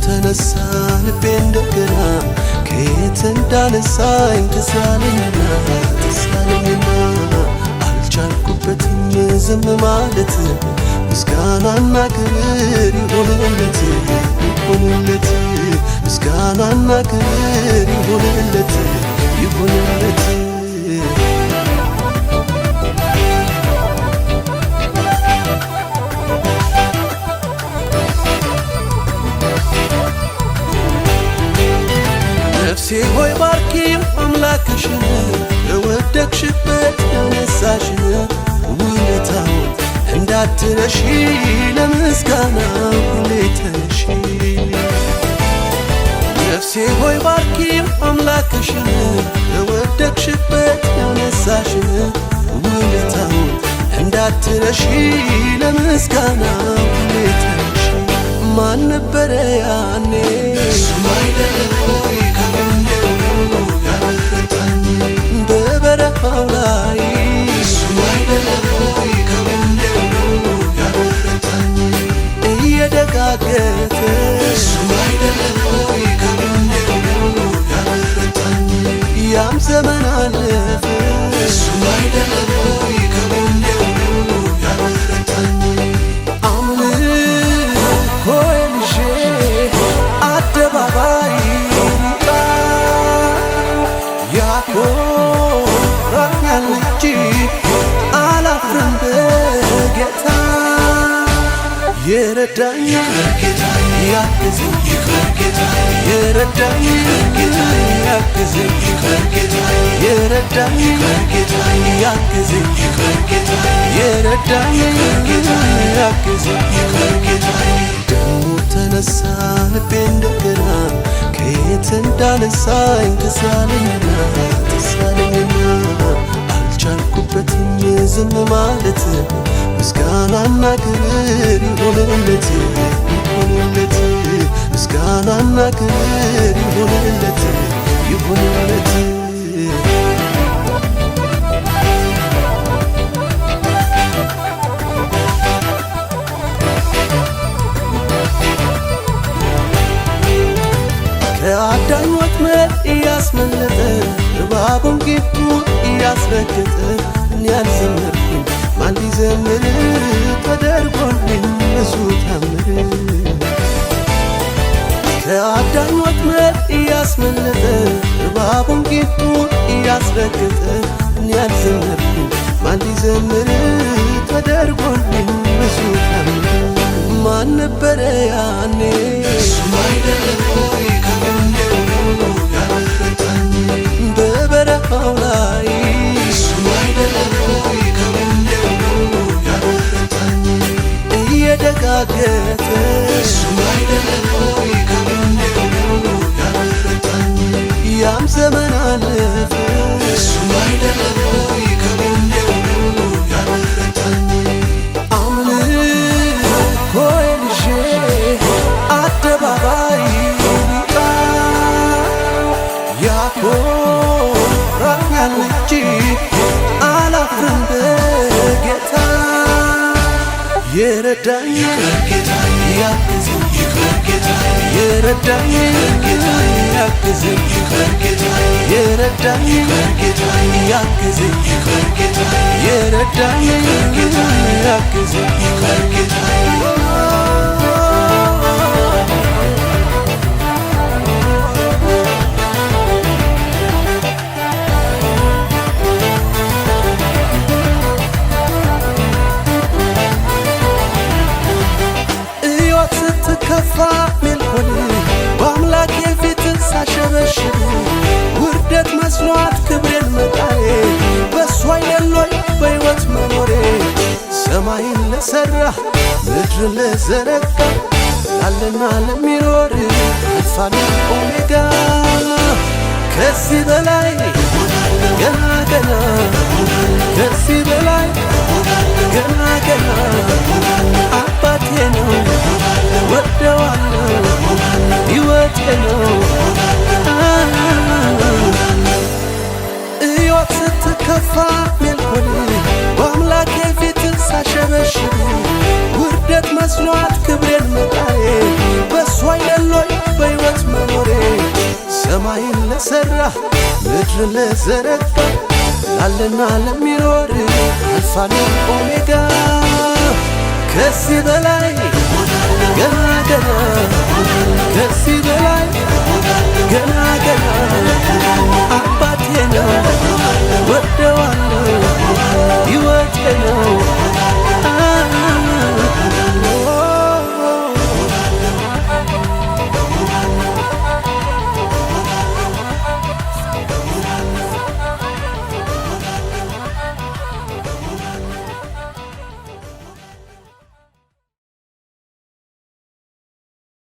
ተነሳን በእንደገና ከየት እንዳነሳኝ ተሳለኝና አልቻልኩበትም ዝም ማለት ምስጋናና ክብር ይሁንለት ምስጋናና ክብር ይሁንለት ነፍሴ ሆይ ባርኪው አምላክሽን ለወደቅሽበት ያነሳሽን ውለታውን እንዳትረሺ ለምስጋና ሁሌ ተነሺ። ነፍሴ ሆይ ባርኪው አምላክሽን ለወደቅሽበት ያነሳሽን ውለታውን እንዳትረሺ ለምስጋና ሁሌ ተነሺ። ማን ነበረ ያኔ እሱም አይደለም ሆይ በበረሃው ላይ እሱም አይደለም ሆይ ያበረታኝ እየደጋገፈ እሱም አይደለም ሆይ ያበረታኝ ያም ዘመን አለፈ እሱም አይደለም ሆይ ያበረታኝ አደባባይ ያኮራኛል እንጂ አላፍርም በጌታ የረዳኝ ያግዘኝ የረዳኝ ያግዘኝ የረዳኝ ያግዘኝ የረዳኝ ያግዘኝ ደሞ ተነሳ ልቤ እንደገና ከየት እንዳነሳኝ ተሳለኝና አልቻልኩበትም ዝም ማለት ምስጋናና ክብር ይሁንለት ምስጋናና ክብር ይሁንለት ከአዳኝ ወጥመድ እያስመለጠ እባቡን ጌጡ እያስረገጠ እኔ አልዘመርኩም ማን ሊዘምር ተደርጎልኝ ብዙ ታምር። ከአዳኝ ወጥመድ እያስመለጠ እባቡን ጌጡ እያስረገጠ እኔ አልዘመርኩም ማን ሊዘምር ተደርጎልኝ ብዙ ታምር። ማን ነበረ ያኔ እሱም አይደለም ሆይ በበረሃው ላይ እሱም አይደለም ሆይ ያበረታኝ እየደጋገፈ እሱም አይደለም ሆይ ያበረታኝ ያም ዘመን አለፈ እሱም አይደለም ሆይ ያበረታኝ አምልኮዬ ይዤ አደባባይ ያኮራኛል እንጂ አላፍርም በጌታ የረዳኝ ያግዘኝ የረዳኝ ያግዘኝ የረዳኝ ያግዘኝ የረዳኝ ያግዘኝ ከፋ ሜልኮል በአምላኬ ፊት ሳሸበሽብ ውርደት መስሏት ክብሬን መጣዬ በሷ አይደሎይ በሕይወት መኖሬ። ሰማይን ለሠራ ምድርን ለዘረጋ ላለና ለሚኖር አልፋና ኦሜጋ ከዚህ በላይ ገና ገና ከዚህ በላይ ገና ገና አባቴ ነው ወደዋለሁ ሕይወቴ ነው ሕይወት ስትከፋ ሜልኮኔ በአምላኬ ፊት ሳሸበሽብ ውርደት መስሏት ክብሬን መጣዬ በሷ አይደሎይ በሕይወት መኖሬ ሰማይን ለሠራ ምድርን ለዘረጋ ላለና ለሚኖር አልፋና ኦሜጋ ከዚህ በላይ ገና ገና